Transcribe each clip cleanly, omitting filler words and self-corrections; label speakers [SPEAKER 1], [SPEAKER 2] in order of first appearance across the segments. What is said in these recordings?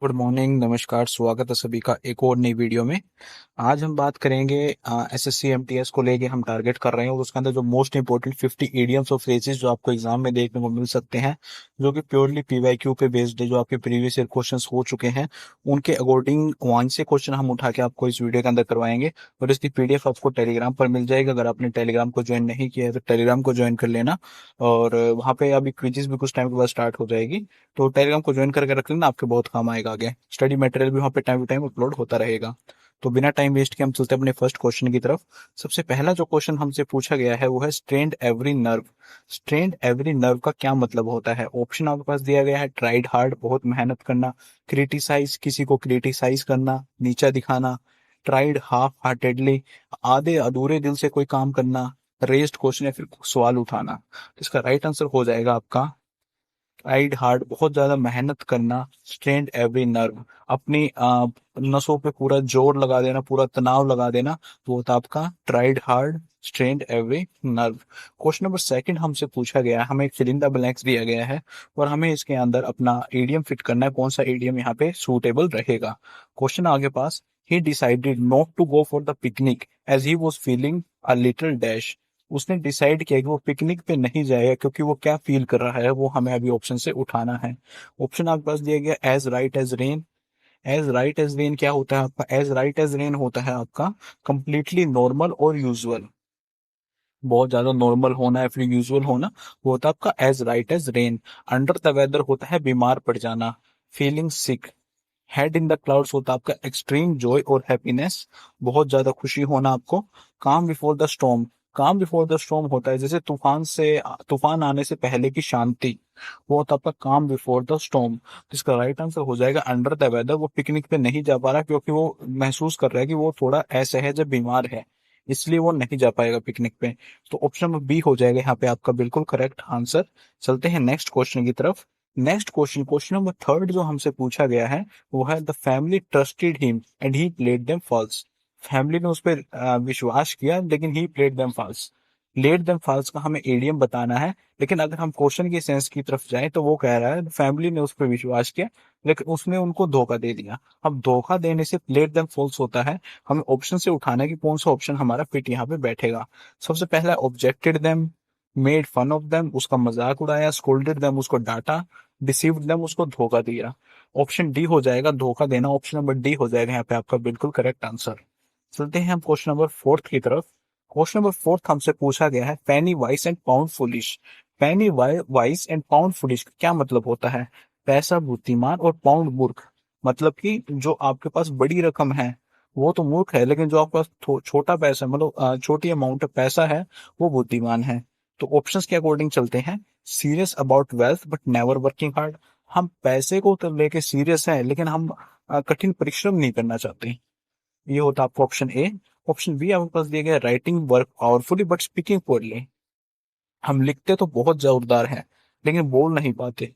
[SPEAKER 1] Good morning, नमस्कार, स्वागत है सभी का एक और नई वीडियो में। आज हम बात करेंगे एसएससी एमटीएस को लेके हम टारगेट कर रहे हैं और उसके अंदर जो मोस्ट इंपोर्टेंट 50 इडियम्स और फ्रेजेस जो आपको एग्जाम में देखने को मिल सकते हैं, जो कि प्योरली पीवाईक्यू पे बेस्ड है, जो आपके प्रीवियस ईयर क्वेश्चंस हो चुके हैं, उनके अकॉर्डिंग वहीं से क्वेश्चन हम उठा के आपको इस वीडियो के अंदर करवाएंगे। और इसकी पीडीएफ आपको टेलीग्राम पर मिल जाएगी। अगर आपने टेलीग्राम को ज्वाइन नहीं किया है तो टेलीग्राम को ज्वाइन कर लेना। और वहाँ पे अभी क्विज़ेस भी कुछ टाइम के बाद स्टार्ट हो जाएगी, तो टेलीग्राम को ज्वाइन करके रख लेना, आपके बहुत काम आएगा आगे। स्टडी मटेरियल भी वहाँ पे टाइम टू टाइम अपलोड होता रहेगा। तो बिना टाइम वेस्ट के हम चलते हैं अपने फर्स्ट क्वेश्चन की तरफ। सबसे पहला जो क्वेश्चन हमसे पूछा गया है वो है strained every nerve. Strained every nerve का क्या मतलब होता है? ऑप्शन आपके पास दिया गया है: ट्राइड हार्ड, बहुत मेहनत करना; क्रिटिसाइज, किसी को क्रिटिसाइज करना, नीचा दिखाना; ट्राइड हाफ हार्टेडली, आधे अधूरे दिल से कोई काम करना; रेज्ड क्वेश्चन या फिर सवाल उठाना। तो इसका राइट आंसर हो जाएगा आपका ट्राइड हार्ड, बहुत ज्यादा मेहनत करना; स्ट्रेन्ड एवरी नर्व, अपनी नसों पे पूरा जोर लगा देना, पूरा तनाव लगा देना, तो होता आपका tried hard, strained every nerve. Question number second हमसे पूछा गया है, हमें एक फिल इन द ब्लैंक्स दिया गया है और हमें इसके अंदर अपना ईडियम फिट करना है, कौन सा ईडियम यहाँ पे सूटेबल रहेगा। क्वेश्चन आगे पास: he decided not to go for the picnic as he was feeling a little dash. उसने डिसाइड किया कि वो पिकनिक पे नहीं जाएगा क्योंकि वो क्या फील कर रहा है, वो हमें अभी ऑप्शन से उठाना है। ऑप्शन आपके पास दिया गया: as right as rain. As right as rain क्या होता है आपका? एज राइट एज रेन होता है आपका कंप्लीटली नॉर्मल और यूजुअल। बहुत ज्यादा नॉर्मल होना या फिर यूजुअल होना, वो होता है आपका as right as rain. Under the weather होता है बीमार पड़ जाना, feeling sick. Head in the clouds होता है आपका एक्सट्रीम जॉय और हैप्पीनेस, बहुत ज्यादा खुशी होना आपको। काम बिफोर द स्टॉर्म, काम बिफोर द स्टॉर्म होता है जैसे तूफान आने से पहले की शांति, वो होता है आपका काम बिफोर द स्टॉर्म। इसका राइट आंसर हो जाएगा अंडर द वेदर। वो पिकनिक पे नहीं जा पा रहा क्योंकि वो महसूस कर रहा है कि वो थोड़ा असहज है, बीमार है, इसलिए वो नहीं जा पाएगा पिकनिक पे। तो ऑप्शन नंबर बी हो जाएगा यहाँ पे आपका बिल्कुल करेक्ट आंसर। चलते हैं नेक्स्ट क्वेश्चन की तरफ। Next question, question number third जो हमसे पूछा गया है वो है: the family trusted him and he played them false. Family ने उस पर विश्वास किया लेकिन he played them false. Played them false का हमें एडियम बताना है, लेकिन अगर हम क्वेश्चन की सेंस की तरफ जाएं तो वो कह रहा है फैमिली ने उस पर विश्वास किया लेकिन उसने उनको धोखा दे दिया। अब धोखा देने से प्लेड देम फॉल्स होता है, हमें ऑप्शन से उठाना है कि कौन सा ऑप्शन हमारा फिट यहाँ पे बैठेगा। सबसे पहला objected them, made fun of them, उसका मजाक उड़ाया; स्कोल्डेड देम, उसको डांटा; डिसीव्ड देम, उसको धोखा दिया। ऑप्शन डी हो जाएगा धोखा देना। ऑप्शन नंबर डी हो जाएगा यहाँ पे आपका बिल्कुल करेक्ट आंसर। चलते हैं हम क्वेश्चन नंबर फोर्थ की तरफ। क्वेश्चन नंबर फोर्थ हमसे पूछा गया है: penny wise and pound foolish. Penny wise and pound foolish का क्या मतलब होता है? पैसा बुद्धिमान और पाउंड मूर्ख। मतलब कि जो आपके पास बड़ी रकम है वो तो मूर्ख है, लेकिन जो आपके पास छोटा पैसा, मतलब छोटी अमाउंट पैसा है, वो बुद्धिमान है। तो ऑप्शंस के अकॉर्डिंग चलते हैं: serious about wealth but never working hard. हम पैसे को तो लेके सीरियस है लेकिन हम कठिन परिश्रम नहीं करना चाहते। ये होता आपका ऑप्शन ए। ऑप्शन बी आपके पास दिया गया: writing work powerfully but speaking poorly. हम लिखते तो बहुत जोरदार हैं लेकिन बोल नहीं पाते।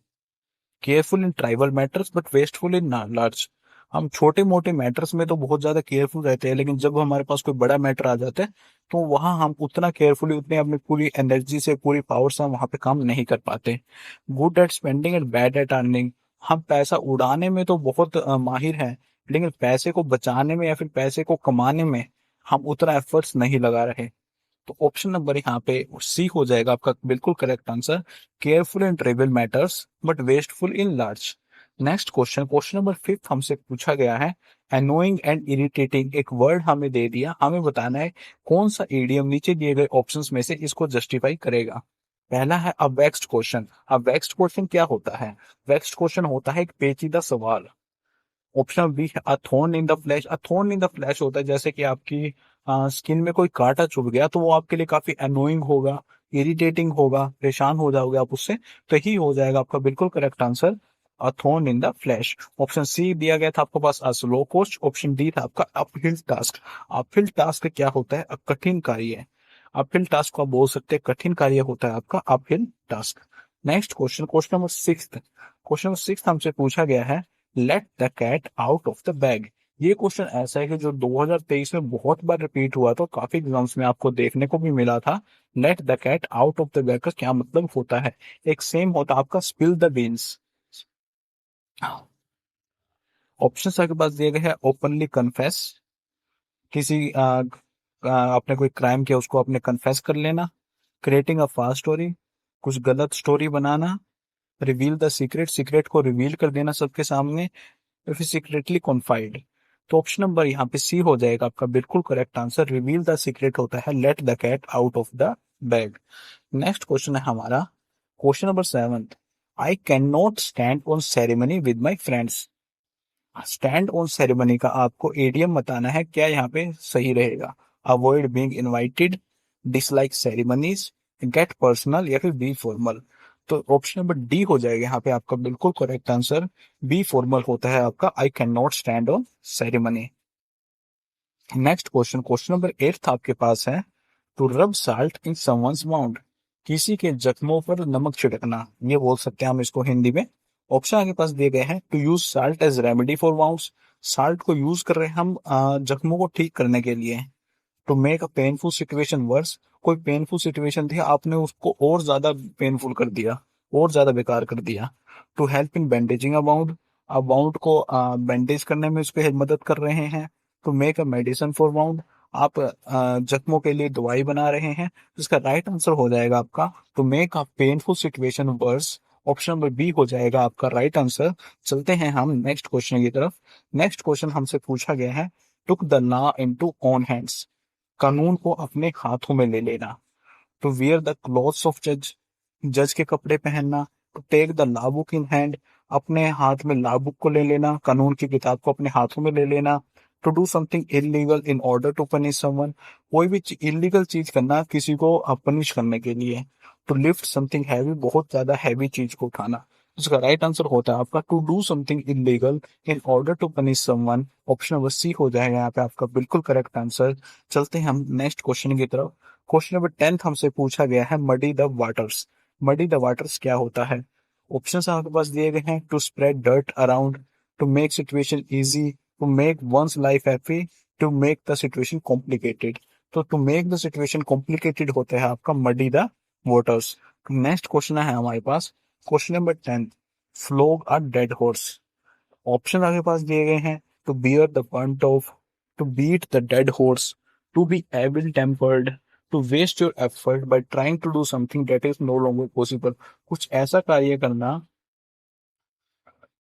[SPEAKER 1] Careful in tribal matters but wasteful in large. हम छोटे मोटे मैटर्स में तो बहुत ज्यादा केयरफुल रहते हैं, लेकिन जब हमारे पास कोई बड़ा मैटर आ जाता है तो वहां हम उतना केयरफुली, उतने अपनी पूरी एनर्जी से, पूरी पावर से हम वहां पे काम नहीं कर पाते। Good at spending and bad at earning. हम पैसा उड़ाने में तो बहुत माहिर हैं, लेकिन पैसे को बचाने में या फिर पैसे को कमाने में हम उतना एफर्ट्स नहीं लगा रहे। तो ऑप्शन नंबर यहाँ पे सी हो जाएगा आपका बिल्कुल correct answer: careful in trivial matters but wasteful in large. Next question, question number fifth हमसे पूछा गया है: अनोइंग एंड इरिटेटिंग। एक वर्ड हमें दे दिया, हमें बताना है कौन सा ईडियम नीचे दिए गए ऑप्शंस में से इसको जस्टिफाई करेगा। पहला है अ वेक्स्ड क्वेश्चन। अब वेक्स्ड क्वेश्चन क्या होता है? वेक्स्ड क्वेश्चन होता है एक पेचीदा सवाल। ऑप्शन बी है अ thorn in the flash. A thorn in the flash होता है जैसे कि आपकी स्किन में कोई कांटा चुभ गया तो वो आपके लिए काफी अनोइंग होगा, इरिटेटिंग होगा, परेशान हो जाओगे आप उससे। तो ही हो जाएगा आपका बिल्कुल correct answer, a thorn in the flash. Option C दिया गया था आपके पास a slow coast. Option D था आपका अपहिल टास्क। अपहिल टास्क क्या होता है? कठिन कार्य। अपहिल टास्क को आप बोल सकते हैं कठिन कार्य होता है आपका uphill task. Next question, question number six. क्वेश्चन नंबर सिक्स हमसे पूछा गया है: let the cat out of the bag. ये क्वेश्चन ऐसा है कि जो 2023 में बहुत बार रिपीट हुआ था, काफी एग्जाम्स में आपको देखने को भी मिला था। Let the cat out of the bag का क्या मतलब होता है? एक सेम होता है आपका स्पिल द बीन्स। ऑप्शन आपके पास दिए गए हैं, ओपनली कन्फेस, किसी आपने कोई क्राइम किया उसको आपने कन्फेस कर लेना, क्रिएटिंग अ फास्ट स्टोरी, कुछ गलत story banana, reveal the secret, secret को रिवील कर देना सबके सामने, या फिर सीक्रेटली कॉन्फाइड। तो ऑप्शन नंबर यहाँ पे सी हो जाएगा आपका बिल्कुल correct answer. Reveal the secret होता है let the cat out of the bag. Next question है हमारा question number 7। I can not stand on ceremony with my friends. Stand on ceremony का आपको एडीएम बताना है, क्या यहाँ पे सही रहेगा? Avoid being invited, dislike ceremonies, get personal, या फिर बी फॉर्मल। तो ऑप्शन नंबर डी हो जाएगा यहाँ पे आपका बिल्कुल करेक्ट आंसर। बी फॉर्मल होता है आपका आई can not stand on ceremony. Next question, question number 8 आपके पास है, to rub salt in someone's mound. किसी के जख्मों पर नमक छिड़कना, ये बोल सकते हैं हम इसको हिंदी में। ऑप्शन आपके पास दिए गए हैं, to use salt as remedy for wounds, salt को यूज कर रहे हैं हम जख्मों को ठीक करने के लिए। To make a painful situation worse, कोई पेनफुल सिचुएशन थी आपने उसको और ज्यादा पेनफुल कर दिया, और ज्यादा बेकार कर दिया। To help in bandaging a wound, आप वाउंड को बैंडेज करने में उसको मदद कर रहे हैं। To make a medicine for wound, आप जख्मों के लिए दवाई बना रहे हैं। इसका राइट आंसर हो जाएगा आपका to make a painful situation worse. Option number B हो जाएगा आपका राइट आंसर। चलते हैं हम नेक्स्ट क्वेश्चन की तरफ। नेक्स्ट क्वेश्चन हमसे पूछा गया है, took the law into own hands, कानून को अपने हाथों में ले लेना। To wear the clothes of जज, जज के कपड़े पहनना। To take the law book in hand, अपने हाथ में लॉ बुक को ले लेना, कानून की किताब को अपने हाथों में ले लेना। To do something illegal in order to punish someone, कोई भी इलीगल चीज करना किसी को पनिश करने के लिए। टू लिफ्ट समथिंग हैवी, बहुत ज्यादा हैवी चीज को उठाना। इसका राइट आंसर होता है आपका to do something illegal in order to punish someone. Option number C हो जाएगा यहाँ पे आपका बिल्कुल करेक्ट आंसर। चलते हैं हम नेक्स्ट क्वेश्चन की तरफ। क्वेश्चन नंबर 10 हमसे पूछा गया है, muddy the waters. Muddy the waters क्या होता है? ऑप्शंस आपके पास दिए गए हैं, to spread dirt around, to make situation easy, to make one's life happy, to make the situation complicated. तो to make the situation complicated होता है आपका muddy the waters. Next question है हमारे पास question number 10, flog a dead horse. Option आपके पास दिए गए हैं, to bear the burnt off, to beat the dead horse, to be evil tempered, to waste your effort by trying to do something that is no longer possible. कुछ ऐसा कार्य करना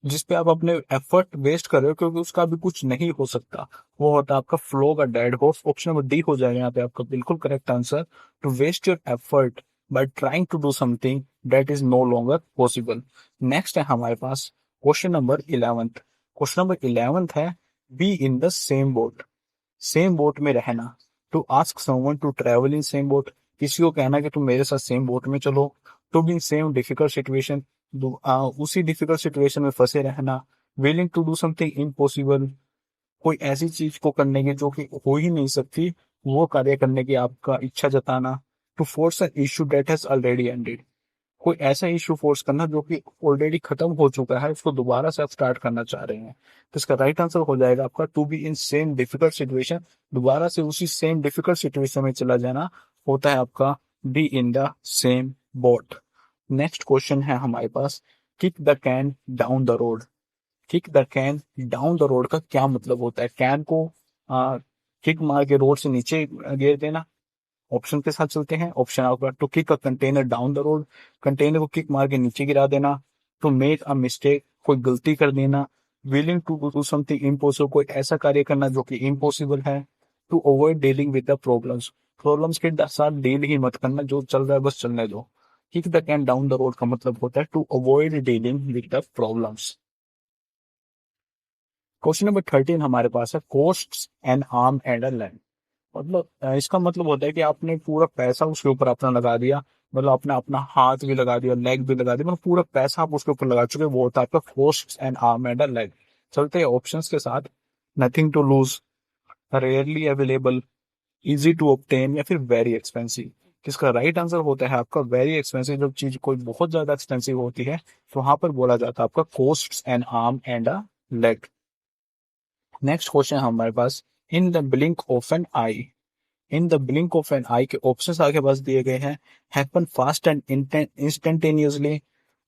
[SPEAKER 1] जिसपे आप अपने एफर्ट वेस्ट कर रहे हो क्योंकि उसका भी कुछ नहीं हो सकता, वो होता है आपका flog a dead horse. Option number D हो जाएगा यहाँ पे आपका बिल्कुल correct answer. To waste your effort by trying to do something that is no longer possible. Next है हमारे पास क्वेश्चन नंबर 11। क्वेश्चन नंबर 11 है, be in the same boat, same boat में रहना। To ask someone to travel in same boat, किसी को कहना कि तुम मेरे साथ सेम बोट में चलो। To be in same difficult situation, उसी डिफिकल्ट सिचुएशन में फंसे रहना। Willing to do something impossible, कोई ऐसी चीज को करने की जो कि हो ही नहीं सकती, वो कार्य करने की आपका इच्छा जताना। To force an issue that has already ended, कोई ऐसा इशू फोर्स करना जो कि ऑलरेडी खत्म हो चुका है, उसको दोबारा से आप स्टार्ट करना चाह रहे हैं। तो इसका राइट आंसर हो जाएगा आपका to be in same difficult situation, दोबारा से उसी सेम डिफिकल्ट सिचुएशन में चला जाना होता है आपका be in the same boat. Next question है हमारे पास, kick the can down the road. Kick the can down the road का क्या मतलब होता है? कैन को किक मार के रोड से नीचे गिर देना। ऑप्शन के साथ चलते हैं। ऑप्शन आपका, to kick a container down the road, container को किक मार के नीचे गिरा देना। टू मेक अ मिस्टेक, कोई गलती कर देना। Willing to do something impossible, कोई ऐसा कार्य करना जो कि इम्पॉसिबल है। To avoid dealing with the problems, problems के साथ डील ही मत करना, जो चल रहा है बस चलने दो। Kick the can down the road का मतलब होता है to avoid dealing with the problems. Question number 13 हमारे पास है, costs an arm and a land. मतलब इसका मतलब होता है कि आपने पूरा पैसा उसके ऊपर अपना लगा दिया, मतलब आपने अपना हाथ भी लगा दिया, लेग भी लगा दिया, मतलब पूरा पैसा आप उसके ऊपर लगा चुके, वो होता है आपका cost and arm and a leg. चलते हैं ऑप्शंस के साथ। Nothing to lose, rarely available, easy to obtain, या फिर वेरी एक्सपेंसिव। किसका राइट आंसर होता है आपका वेरी एक्सपेंसिव। जब चीज कोई बहुत ज्यादा एक्सपेंसिव होती है तो वहां पर बोला जाता है आपका cost and arm and a leg. Next question हमारे पास, in the blink of an eye. In the blink of an eye के ऑप्शंस आपके पास दिए गए हैं, happen fast and instantaneously,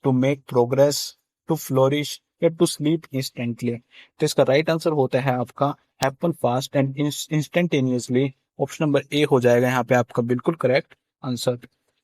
[SPEAKER 1] to make progress, to flourish, या टू स्लीप इंस्टेंटली। तो इसका राइट आंसर होता है आपका happen fast and instantaneously. Option number A हो जाएगा यहाँ पे आपका बिल्कुल करेक्ट आंसर।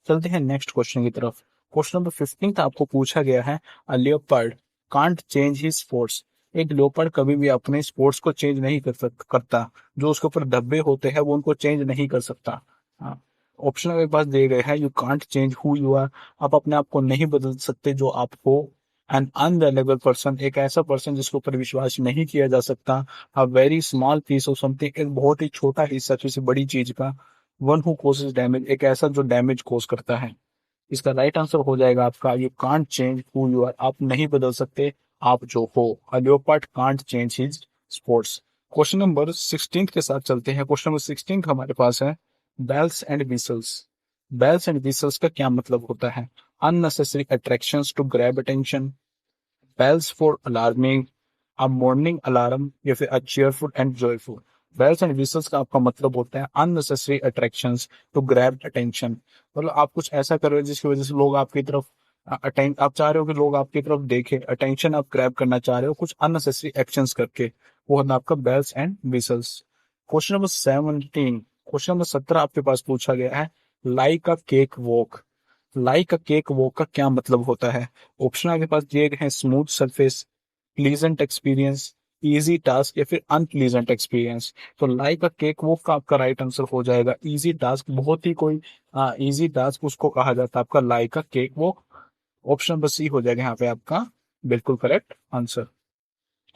[SPEAKER 1] चलते हैं नेक्स्ट क्वेश्चन की तरफ। क्वेश्चन नंबर 15 आपको पूछा गया है, a leopard can't change his sports. एक लियोपार्ड कभी भी अपने स्पोर्ट्स को चेंज नहीं करता। जो उसके ऊपर धब्बे होते हैं वो उनको चेंज नहीं कर सकता। हाँ, ऑप्शन मेरे पास दिए गए हैं, you can't change who you are. आप अपने आप को नहीं बदल सकते जो आप हो। एन अनरिलायबल पर्सन, एक ऐसा पर्सन जिसके ऊपर विश्वास नहीं किया जा सकता। A very small piece of something, एक बहुत ही छोटा हिस्सा किसी बड़ी चीज का। वन हु कॉजेज डैमेज, एक ऐसा जो डैमेज कॉज करता है। इसका राइट आंसर हो जाएगा आपका, you can't change who you are. आप नहीं बदल सकते आप जो हो। A leopard can't change his sports. Question number 16 के साथ चलते हैं। क्वेश्चन नंबर 16 हमारे पास है, bells and whistles. Bells and whistles का क्या मतलब होता है? Unnecessary attractions to grab attention, bells for alarming, a morning alarm, या फिर a cheerful and joyful. Bells and whistles का आपका मतलब होता है unnecessary attractions to grab attention. मतलब आप कुछ ऐसा कर रहे हो जिसकी वजह से लोग आपकी तरफ अटेंड, आप चाह रहे हो कि लोग आपकी तरफ देखें, अटेंशन आप ग्रैब करना चाह रहे हो कुछ अननेसेसरी एक्शंस करके, वो होता है आपका bells and whistles. Question number 17, question number 17 आपके पास पूछा गया है, like a cake walk. Like a cake walk का क्या मतलब होता है? ऑप्शन आपके पास दिए गए हैं, smooth surface, pleasant experience, easy task, या फिर अनप्लीजेंट एक्सपीरियंस। तो लाइक अ केक वॉक का आपका राइट आंसर हो जाएगा इजी टास्क। बहुत ही कोई इजी टास्क उसको कहा जाता है आपका like a cake walk. Option number C हो जाएगा यहाँ पे आपका बिल्कुल करेक्ट आंसर।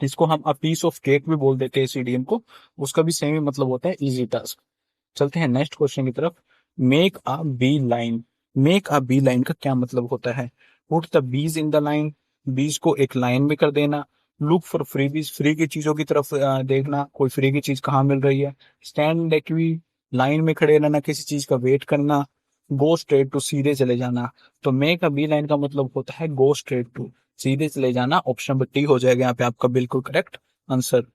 [SPEAKER 1] इसको हम अ पीस ऑफ केक भी बोल देते हैं इस इडियम को। उसका भी सेम ही मतलब होता है इजी टास्क। चलते हैं नेक्स्ट क्वेश्चन की तरफ। Make a bee line. Make a bee line का क्या मतलब होता है? Put the bees in the line, बीज को एक लाइन में कर देना। लुक फॉर फ्री बीज, फ्री की चीजों की तरफ देखना, कोई फ्री की चीज कहाँ मिल रही है। स्टैंड एक्वी, लाइन में खड़े रहना, किसी चीज का वेट करना। गो स्ट्रेट टू, सीधे चले जाना। तो मेक अ बी लाइन का मतलब होता है गो स्ट्रेट टू, सीधे चले जाना। ऑप्शन नंबर टी हो जाएगा यहाँ पे आपका बिल्कुल करेक्ट आंसर।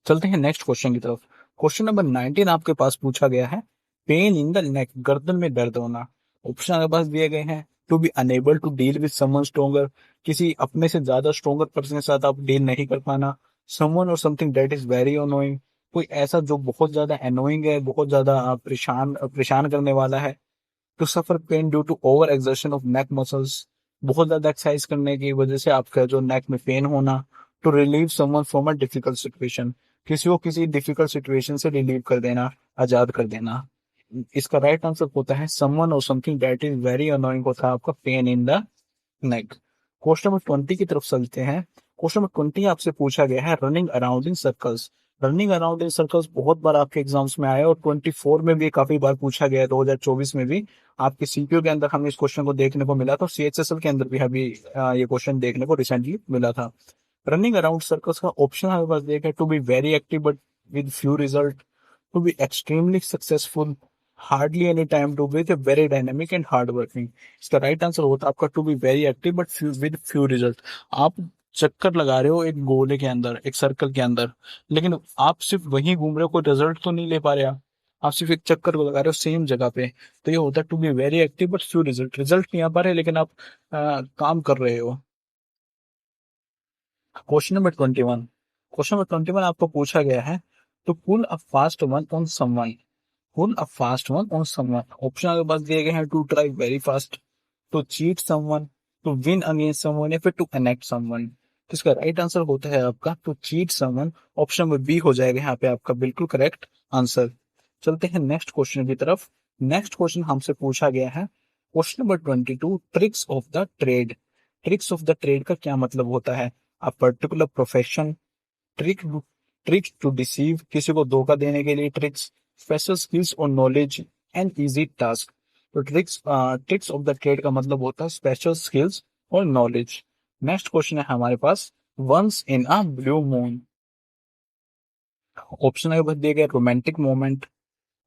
[SPEAKER 1] चलते हैं नेक्स्ट क्वेश्चन की तरफ। क्वेश्चन नंबर 19 आपके पास पूछा गया है, पेन इन द नेक, गर्दन में दर्द होना। ऑप्शन आपके पास दिए गए हैं, to be unable to deal with someone stronger, किसी अपने से ज्यादा स्ट्रोंगर पर्सन के साथ आप डील नहीं कर पाना। समवन और something that is very annoying, कोई ऐसा जो बहुत ज्यादा अनोइंग है, बहुत ज्यादा परेशान परेशान करने वाला है। To suffer pain due to over exertion of neck muscles, बहुत ज्यादा एक्सरसाइज करने की वजह से आपका जो नेक में पेन होना। To relieve someone from a difficult situation, किसी को किसी डिफिकल्ट सिचुएशन से रिलीव कर देना, आजाद कर देना। इसका राइट आंसर होता है समवन और something that is very annoying, होता है आपका pain in the neck. Question number 20 की तरफ चलते हैं। क्वेश्चन नंबर 20 आपसे पूछा गया है, running around in circles. Running around in circles बहुत बार आपके एग्जाम्स में आया और 24 में भी काफी बार पूछा गया है, 2024 में भी आपके सीपीयू के अंदर हमें इस क्वेश्चन को देखने को मिला था, सीएचएसएल के अंदर भी अभी ये क्वेश्चन देखने को रिसेंटली मिला था। रनिंग अराउंड सर्कल्स का ऑप्शन हमारे पास देखा है, to be very active but with few result, to be extremely successful, hardly any time, to be very dynamic and hard working. इसका राइट आंसर होता है आपका to be very active but with few result. आप चक्कर लगा रहे हो एक गोले के अंदर, एक सर्कल के अंदर, लेकिन आप सिर्फ वहीं घूम रहे हो, कोई रिजल्ट तो नहीं ले पा रहे आप सिर्फ एक चक्कर को लगा रहे हो सेम जगह पे। तो ये होता है to be very active but few result, result नहीं आ पा रहे लेकिन आप काम कर रहे हो। क्वेश्चन नंबर 21, क्वेश्चन नंबर 21 आपको पूछा गया है, to pull a fast one on someone. Pull a fast one on someone, option आपके पास दिए गए हैं, to drive very fast, to cheat someone, to win against someone, या फिर टू कनेक्ट समवन। तो इसका राइट आंसर होता है आपका to cheat someone. Option number B हो जाएगा यहाँ पे आपका बिल्कुल करेक्ट आंसर। चलते हैं नेक्स्ट क्वेश्चन की तरफ। नेक्स्ट क्वेश्चन हमसे पूछा गया है, question number 22, tricks of the trade. Tricks of the trade का क्या मतलब होता है? A particular profession, trick tricks to deceive, किसी को धोखा देने के लिए ट्रिक्स, स्पेशल स्किल्स और नॉलेज, एंड इजी टास्क। तो tricks tricks of the trade का मतलब होता है स्पेशल स्किल्स और नॉलेज। नेक्स्ट क्वेश्चन है हमारे पास, once in a blue moon. Option है बस दिए गए, रोमांटिक मोमेंट,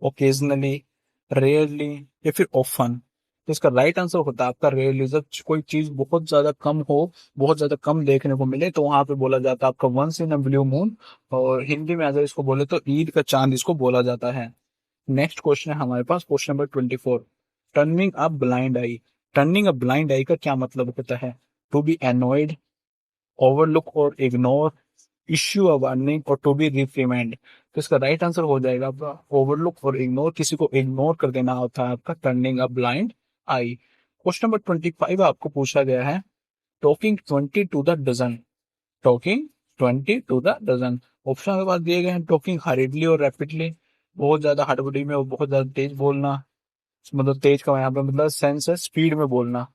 [SPEAKER 1] ओकेजनली, रेयरली, या फिर ऑफन। तो इसका राइट आंसर होता है आपका रेयरली। जब कोई चीज बहुत ज्यादा कम हो, बहुत ज्यादा कम देखने को मिले, तो वहां पे बोला जाता है आपका once in a blue moon. और हिंदी में अगर इसको बोले तो ईद का चांद इसको बोला जाता है। नेक्स्ट क्वेश्चन है हमारे पास, question number 24, turning a blind eye. Turning a blind eye का क्या मतलब होता है? टू बी annoyed, ओवरलुक और इग्नोर, इश्यू अ वार्निंग और टू बी रिप्रीमेंड। तो इसका राइट आंसर हो जाएगा आपका ओवरलुक और इग्नोर, किसी को इग्नोर कर देना होता है आपका turning a blind eye. Question number 25 आपको पूछा गया है, talking 20 to the dozen, talking 20 to the dozen. Option के बाद दिए गए हैं, टॉकिंग हरिडली और रैपिडली, बहुत ज्यादा हड़बड़ी में और बहुत ज्यादा तेज बोलना, मतलब तेज का यहाँ पे मतलब सेंस है स्पीड में बोलना,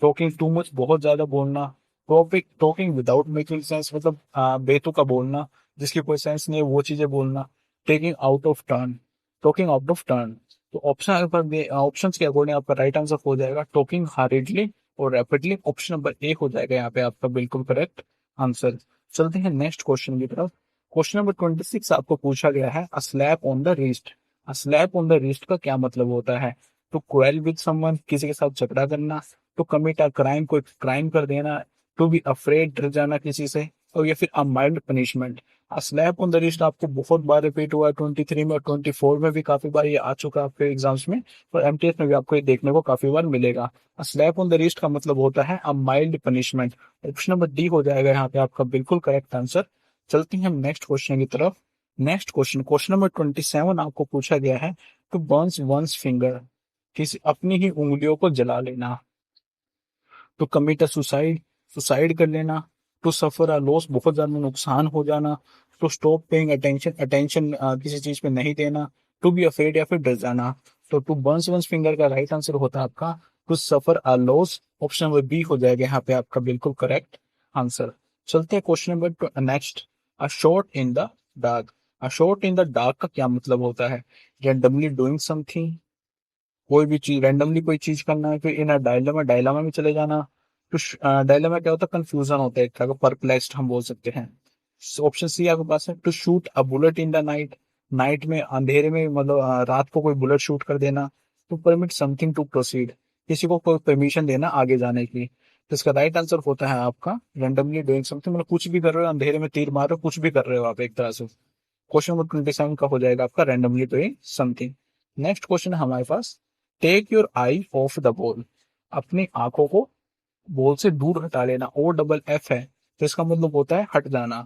[SPEAKER 1] टॉकिंग टू मच बहुत ज्यादा बोलना, topic talking without making sense मतलब बेतुका बोलना, जिसकी कोई सेंस नहीं है वो चीजें बोलना, taking out of turn, talking out of turn. तो ऑप्शन पर ऑप्शन के अकॉर्डिंग आपका राइट आंसर हो जाएगा टॉकिंग हरिडली और रैपिडली। ऑप्शन नंबर ए हो जाएगा यहाँ पे आपका बिल्कुल करेक्ट आंसर। चलते हैं नेक्स्ट क्वेश्चन की तरफ। क्वेश्चन नंबर 26 आपको पूछा गया है, a slap on the wrist. A slap on the wrist का क्या मतलब होता है? टू क्वेल विद समवन, किसी के साथ झगड़ा करना, टू कमिट अ क्राइम, कोई क्राइम कर देना, टू बी अफ्रेड, डर जाना किसी से, और या फिर a mild punishment. A slap on the wrist आपको बहुत बार रिपीट हुआ है, 23 में और 24 में भी काफी बार ये आ चुका है आपके एग्जाम्स में, और एमटीएस में भी आपको ये देखने को काफी बार मिलेगा। A slap on the wrist का मतलब होता है a mild punishment. Option number D हो जाएगा यहाँ पे आपका बिल्कुल करेक्ट आंसर। चलते हैं हम नेक्स्ट क्वेश्चन की तरफ। नेक्स्ट क्वेश्चन, क्वेश्चन नंबर 27 आपको पूछा गया है, टू बर्न्स वंस फिंगर, किसी अपनी ही उंगलियों को जला लेना, to commit a suicide, suicide कर लेना, टू सफर अ लॉस, बहुत ज्यादा नुकसान हो जाना, to stop paying attention, attention किसी चीज पे नहीं देना, टू बी अफ्रेड या फिर डर जाना। तो टू बर्न्स वंस फिंगर का राइट आंसर होता है आपका to suffer a loss. Option number B हो जाएगा यहाँ पे आपका बिल्कुल करेक्ट आंसर। चलते हैं question number next, a shot in the dark. A shot in the dark का क्या मतलब होता है? रैंडमली डूइंग समथिंग, कोई भी चीज रैंडमली कोई चीज करना है, फिर इन डायलेमा, डायलेमा में चले जाना। तो डायलेमा क्या होता है? कंफ्यूजन होता है एक तरह का, परप्लेक्स्ड हम बोल सकते हैं। ऑप्शन सी आपके पास है, to shoot a bullet in the night, night में अंधेरे में मतलब रात को कोई बुलेट शूट कर देना। To permit something to proceed, किसी को कोई परमिशन देना आगे जाने की। तो इसका राइट आंसर होता है आपका रैंडमली डूइंग समथिंग, मतलब कुछ भी कर रहे हो, अंधेरे में तीर मार रहे हो, कुछ भी कर रहे हो आप एक तरह से। क्वेश्चन नंबर 27 का हो जाएगा आपका randomly doing something. Next question है हमारे पास, take your eye off the ball, अपनी आंखों को बॉल से दूर हटा लेना, ओ डबल एफ है, तो इसका मतलब होता है हट जाना,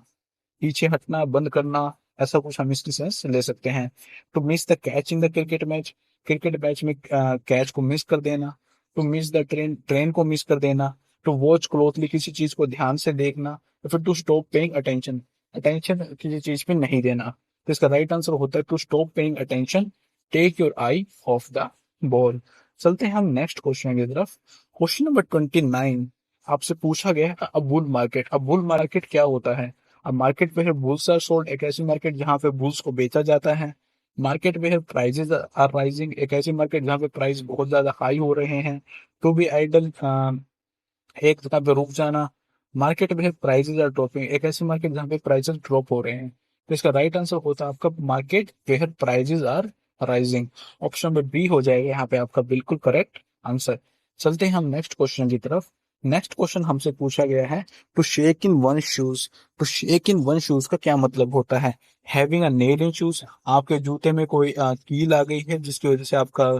[SPEAKER 1] पीछे हटना, बंद करना, ऐसा कुछ हम इसकी सेंस ले सकते हैं। To miss the catch in the cricket match, cricket match में कैच को मिस कर देना। To miss the train, train को मिस कर देना। टू वॉच क्लोजली, किसी चीज को ध्यान से देखना। या फिर to stop paying attention, attention किसी चीज पे नहीं देना। तो इसका राइट आंसर होता है to stop paying attention, take your eye off the ball. चलते हैं हम नेक्स्ट क्वेश्चन की तरफ। क्वेश्चन नंबर 29 आपसे पूछा गया है, अब बुल मार्केट। अब बुल मार्केट क्या होता है? अब मार्केट में है बुल्स आर सोल्ड, एक ऐसी मार्केट जहां पे बुल्स को बेचा जाता है। मार्केट में है प्राइजेस आर राइजिंग, एक ऐसी मार्केट जहां पे प्राइस बहुत ज्यादा हाई हो रहे हैं। टू बी आइडल, एक जगह पे रुक जाना। मार्केट में प्राइसेस आर ड्रॉपिंग, एक ऐसी मार्केट जहाँ पे प्राइसेस ड्रॉप हो रहे हैं। तो इसका राइट आंसर होता है आपका market where prices are rising. Option number B हो जाएगा यहाँ पे आपका बिल्कुल करेक्ट आंसर। चलते हैं हम नेक्स्ट क्वेश्चन की तरफ। नेक्स्ट क्वेश्चन हमसे पूछा गया है, to shake in one shoes. To shake in one shoes का क्या मतलब होता है? Having a nail in shoes, आपके जूते में कोई कील आ गई है जिसकी वजह से आपका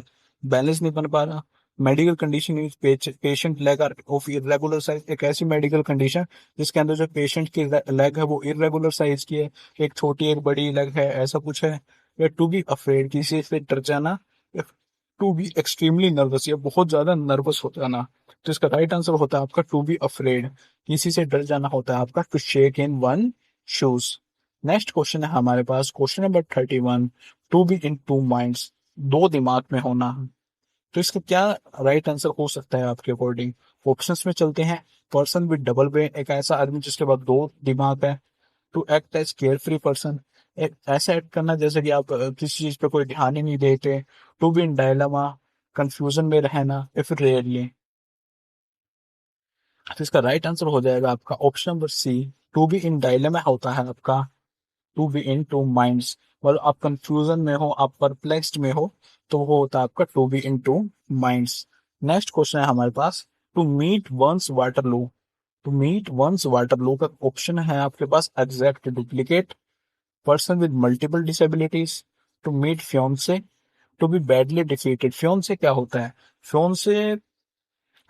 [SPEAKER 1] बैलेंस नहीं बन पा रहा। Medical condition is patient leg of irregular size, एक ऐसी मेडिकल कंडीशन जिसके अंदर जो पेशेंट की लेग है वो इरेगुलर साइज की है, एक छोटी एक बड़ी लेग है, ऐसा कुछ है। या टू बी अफ्रेड, किसी से डर जाना। टू बी एक्सट्रीमली नर्वस, या बहुत ज्यादा नर्वस हो जाना। तो इसका राइट आंसर होता है आपका टू बी अफ्रेड, किसी से डर जाना होता है आपका to shake in one shoes. Next question है हमारे पास, question number 31, to be in two minds, दो दिमाग में होना। तो इसका क्या राइट आंसर हो सकता है आपके अकॉर्डिंग? ऑप्शंस में चलते हैं। पर्सन विद डबल ब्रेन, एक ऐसा आदमी जिसके पास दो दिमाग है। To act as carefree person, एक ऐसा एक्ट करना जैसे कि आप किसी चीज पे कोई ध्यान ही नहीं देते। To be in dilemma, confusion में रहना, या फिर रेयरली। तो इसका राइट आंसर हो जाएगा आपका option number C, to be in dilemma होता है आपका to be in two minds, मतलब आप कंफ्यूजन में हो, आप परप्लेक्स्ड में हो, तो वो होता है आपका to be in two minds. Next question है हमारे पास, to meet one's Waterloo. To meet one's Waterloo का ऑप्शन है आपके पास, exact duplicate, person with multiple disabilities, to meet fiance, to be badly defeated. Fiance क्या होता है? फ्योन्से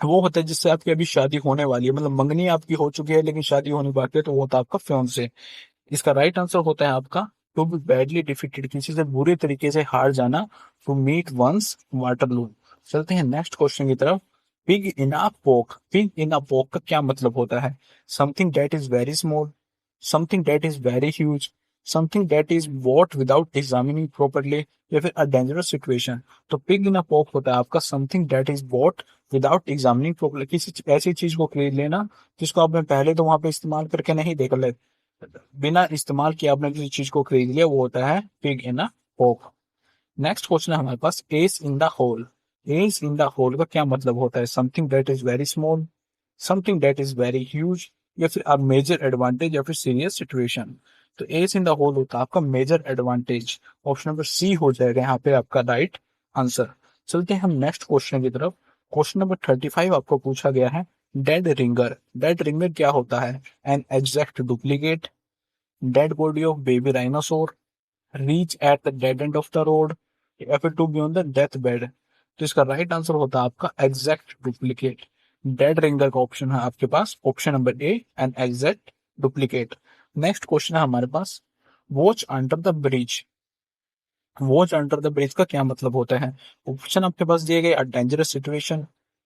[SPEAKER 1] वो होता है जिससे आपकी अभी शादी होने वाली है, मतलब मंगनी आपकी हो चुकी है लेकिन शादी होने बाकी है, तो वो होता है आपका फियांसे। इसका राइट आंसर होता है आपका टू बी बैडली डिफीटेड, किसी से बुरे तरीके से हार जाना, टू मीट वंस वाटरलू। चलते हैं नेक्स्ट क्वेश्चन की तरफ। पिग इन अ पोक, पिग इन अ पोक का क्या मतलब होता है? Something that is very small, something that is very huge, something that is bought without examining properly, या फिर अ डेंजरस सिचुएशन। तो पिग इन अ पोक होता है आपका something that is bought without examining properly, किसी ऐसी चीज को खरीद लेना जिसको आपने पहले तो वहां पे इस्तेमाल करके नहीं देख ले, बिना इस्तेमाल किए आपने किसी चीज को खरीद लिया, वो होता है पिग इन अ पोक। नेक्स्ट क्वेश्चन है हमारे पास, ace in the hole. Ace in the hole का क्या मतलब होता है? Something that is very small, something that is very huge, या फिर अ मेजर एडवांटेज, या फिर सीरियस सिचुएशन। तो एस इन द होल होता है आपका major advantage. Option number C हो जाएगा यहाँ पे आपका राइट आंसर। चलते हैं हम नेक्स्ट क्वेश्चन की तरफ। क्वेश्चन नंबर 35 आपको पूछा गया है, डेड रिंगर। डेड रिंगर क्या होता है? An exact duplicate, dead body of baby rhinoceros, reach at the dead end of the road, या फिर to be on the death bed. तो इसका राइट आंसर होता है आपका एग्जैक्ट डुप्लीकेट। डेड रिंगर का ऑप्शन है आपके पास option number A, an exact duplicate. Next question है हमारे पास, watch under the bridge. Watch under the bridge का क्या मतलब होता है? ऑप्शन आपके पास दिए गए, a dangerous situation,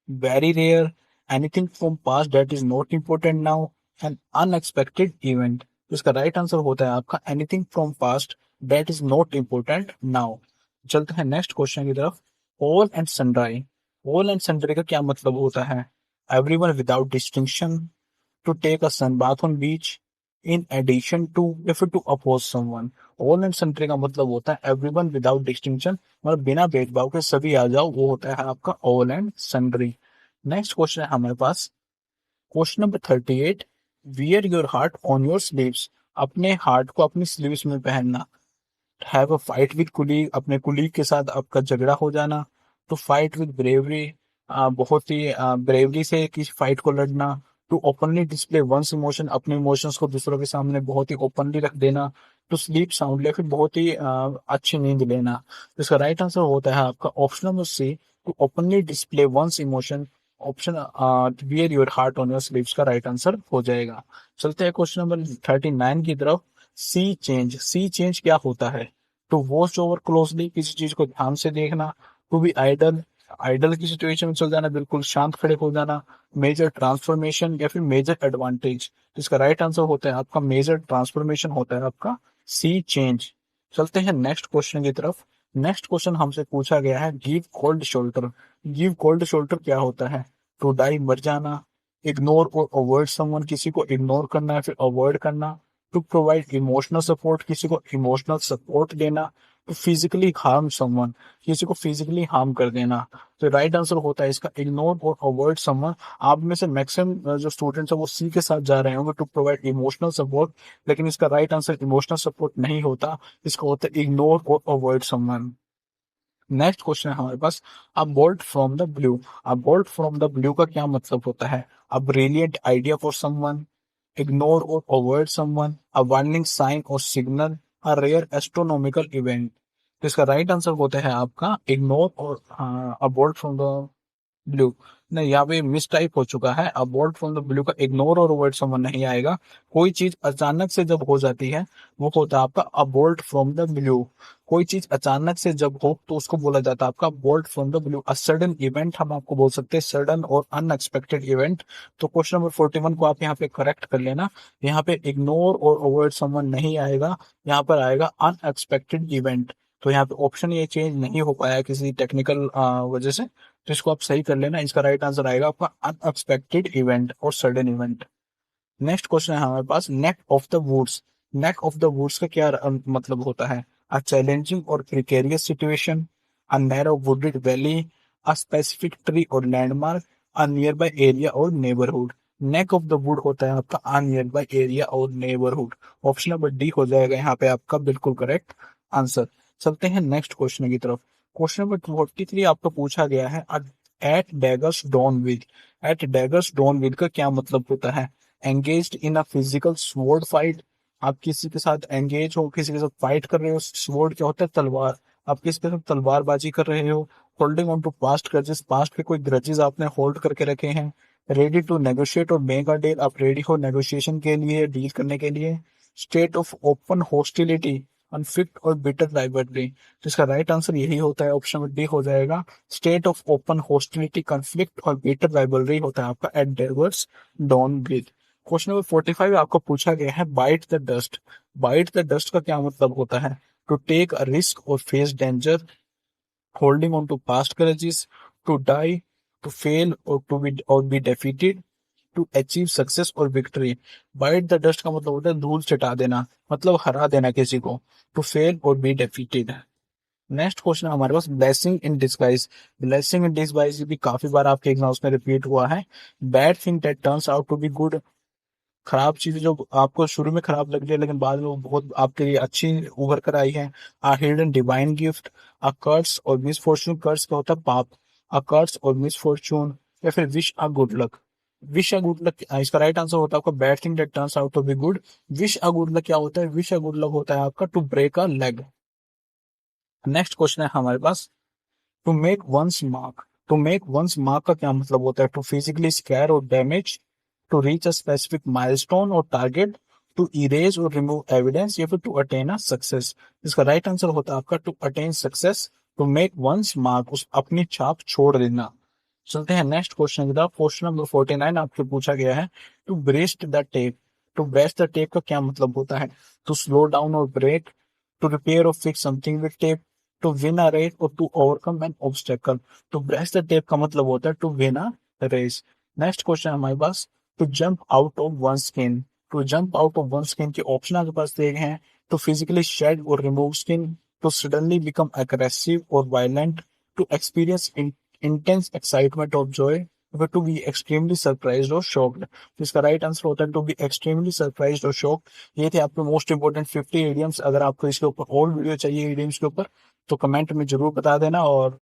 [SPEAKER 1] very rare, anything from past that is not important now, an unexpected event. तो इसका राइट आंसर होता है आपका anything from past that is not important now. चलते हैं नेक्स्ट क्वेश्चन की तरफ। All and sundry. All and sundry का क्या मतलब होता है? Everyone without distinction, to take a sun bath on beach, in addition to, या फिर to oppose someone. All and sundry का मतलब होता है एवरीवन विदाउट डिस्टिंक्शन, मतलब बिना भेदभाव के सभी आ जाओ, वो होता है आपका all and sundry. Next question है हमारे पास, question number 38, wear your heart on your sleeves. अपने हार्ट को अपनी स्लीव्स में पहनना। Have a fight with colleague, अपने कुलीग के साथ आपका झगड़ा हो जाना। टू फाइट विद ब्रेवरी, बहुत ही ब्रेवरी से किसी फाइट को लड़ना। To openly display one's emotion, अपने इमोशंस को दूसरों के सामने बहुत ही ओपनली रख देना। टू स्लीप साउंडली, फिर बहुत ही अच्छी नींद लेना। तो इसका राइट आंसर होता है आपका option number C, to openly display one's emotion. Option wear your heart on your sleeves का राइट आंसर हो जाएगा। चलते हैं क्वेश्चन नंबर 39 की तरफ। सी चेंज। सी चेंज क्या होता है? टू वॉच ओवर क्लोजली, किसी चीज को ध्यान से देखना। टू बी आइडल, आइडल की सिचुएशन में चल जाना, बिल्कुल शांत खड़े हो जाना। मेजर ट्रांसफॉर्मेशन, या फिर मेजर एडवांटेज। तो इसका राइट आंसर होता है आपका मेजर ट्रांसफॉर्मेशन होता है आपका सी चेंज। चलते हैं नेक्स्ट क्वेश्चन की तरफ। नेक्स्ट क्वेश्चन हमसे पूछा गया है, give cold shoulder. Give cold shoulder क्या होता है? टू डाई, मर जाना। इग्नोर और अवॉइड समवन, किसी को इग्नोर करना या फिर अवॉइड करना। टू प्रोवाइड इमोशनल सपोर्ट, किसी को इमोशनल सपोर्ट देना। टू फिजिकली हार्म समवन, किसी को फिजिकली हार्म कर देना। तो राइट आंसर होता है इसका इग्नोर और अवॉइड समवन। आप में से मैक्सिमम जो स्टूडेंट्स हैं वो सी के साथ जा रहे होंगे, टू प्रोवाइड इमोशनल सपोर्ट, लेकिन इसका राइट आंसर इमोशनल सपोर्ट नहीं होता, इसका होता है इग्नोर और अवॉइड समवन। नेक्स्ट क्वेश्चन है हमारे पास, a bolt from the blue. A bolt from the blue का क्या मतलब होता है? A brilliant idea for someone, ignore और avoid someone, a warning sign और signal, a rare astronomical event. तो इसका राइट आंसर होता है आपका इग्नोर और a bolt from the blue. नहीं, यहाँ पे मिस टाइप हो चुका है, अबॉर्ट फ्रॉम द ब्लू का इग्नोर और अवॉइड समवन नहीं आएगा। कोई चीज अचानक से जब हो जाती है वो होता है आपका अबॉर्ट फ्रॉम द ब्लू। कोई चीज अचानक से जब हो तो उसको बोला जाता है आपका abort from the blue. A sudden event हम आपको बोल सकते हैं, सडन और अनएक्सपेक्टेड इवेंट। तो क्वेश्चन नंबर 41 को आप यहाँ पे करेक्ट कर लेना। यहाँ पे इग्नोर और अवॉइड समवन नहीं आएगा, यहाँ पर आएगा अनएक्सपेक्टेड इवेंट। तो यहाँ पे ऑप्शन ये चेंज नहीं हो पाया किसी टेक्निकल वजह से, तो इसको आप सही कर लेना। इसका राइट आंसर आएगा आपका अनएक्सपेक्टेड इवेंट और सडन इवेंट। नेक्स्ट क्वेश्चन है हमारे पास, neck of the woods. Neck of the woods का क्या मतलब होता है? अ चैलेंजिंग और precarious situation, a narrow wooded valley, a specific tree और landmark, a nearby area और neighbourhood. Neck of the wood होता है आपका अ नियर बाय एरिया और नेबरहुड। ऑप्शन नंबर डी हो जाएगा यहाँ पे आपका बिल्कुल करेक्ट आंसर। चलते हैं नेक्स्ट क्वेश्चन की तरफ। क्वेश्चन नंबर 43 आपको पूछा गया है, at daggers drawn with. At daggers drawn with का क्या मतलब होता है? Engaged in a physical sword fight. आप किसी के साथ एंगेज हो, किसी के साथ फाइट कर रहे हो। स्वॉर्ड क्या होता है? तलवार। आप किसी के साथ तलवारबाजी कर रहे हो। Holding on to past grudges, past के कोई ग्रजेस आपने होल्ड करके रखे हैं। रेडी टू नेगोशिएट और मेक अ डील, आप रेडी हो नेगोशिएशन के लिए, डील करने के लिए। स्टेट ऑफ ओपन हॉस्टिलिटी, अनफिक्ट और बिटर राइवलरी, तो इसका राइट आंसर यही होता है, ऑप्शन डी हो जाएगा। State of open hostility, conflict और बिटर राइवलरी होता है आपका adverse don breath. Question number 45 आपको पूछा गया है bite the dust. Bite the dust का क्या मतलब होता है? टू टेक अ रिस्क और face danger, holding on to past grudges, to die, to fail और be defeated, to achieve success और विक्ट्री। बाइट द डस्ट का मतलब होता है धूल चटा देना, मतलब हरा देना किसी को। टू फेल और बी defeated। नेक्स्ट क्वेश्चन हमारे पास blessing in disguise. Blessing in disguise भी काफी बार आपके एग्जाम्स में रिपीट हुआ है। Bad thing that turns out to be good, खराब चीजें जो आपको शुरू में खराब लग रही है लेकिन बाद में वो बहुत आपके लिए अच्छी उभर कर आई है। आ हिडन डिवाइन गिफ्ट, अ कर्स और मिसफॉर्चून, कर्स का होता है पाप, अ कर्स और मिसफॉर्चून, या फिर wish a good luck. Wish a good luck, इसका राइट आंसर होता है आपका bad thing that turns out to be good. Wish a good luck क्या होता है? विश अ गुड लक होता है आपका to break a leg. Next question है हमारे पास to make one's mark. To make one's mark का क्या मतलब होता है? टू फिजिकली स्कैर और damage, to reach a specific milestone और टारगेट, टू इरेज और रिमूव एविडेंस, या फिर टू अटेन अ सक्सेस। इसका राइट आंसर होता है आपका to attain success. To make one's mark, उस अपनी छाप छोड़ देना। चलते हैं नेक्स्ट क्वेश्चन की तरफ। क्वेश्चन नंबर 49 आपसे पूछा गया है to breast the tape. To breast the tape का क्या मतलब होता है? टू स्लो डाउन और ब्रेक, टू रिपेयर और fix something with tape, to win a race और टू ओवरकम एन ऑब्स्टेकल। तो ब्रेस्ट द टेप का मतलब होता है to win a race. Next question हमारे पास to jump out of one skin. To jump out of one skin के option आपके पास दिए गए हैं। टू फिजिकली शेड और remove skin, to suddenly become aggressive और violent, to experience intense excitement of joy, or to be extremely surprised or shocked। तो इसका राइट आंसर होता है टू बी एक्सट्रीमली सरप्राइज्ड और शॉक्ड। ये थे आपके मोस्ट इंपोर्टेंट 50 इडियम्स। अगर आपको इसके ऊपर और वीडियो चाहिए इडियम्स के ऊपर तो कमेंट में जरूर बता देना, और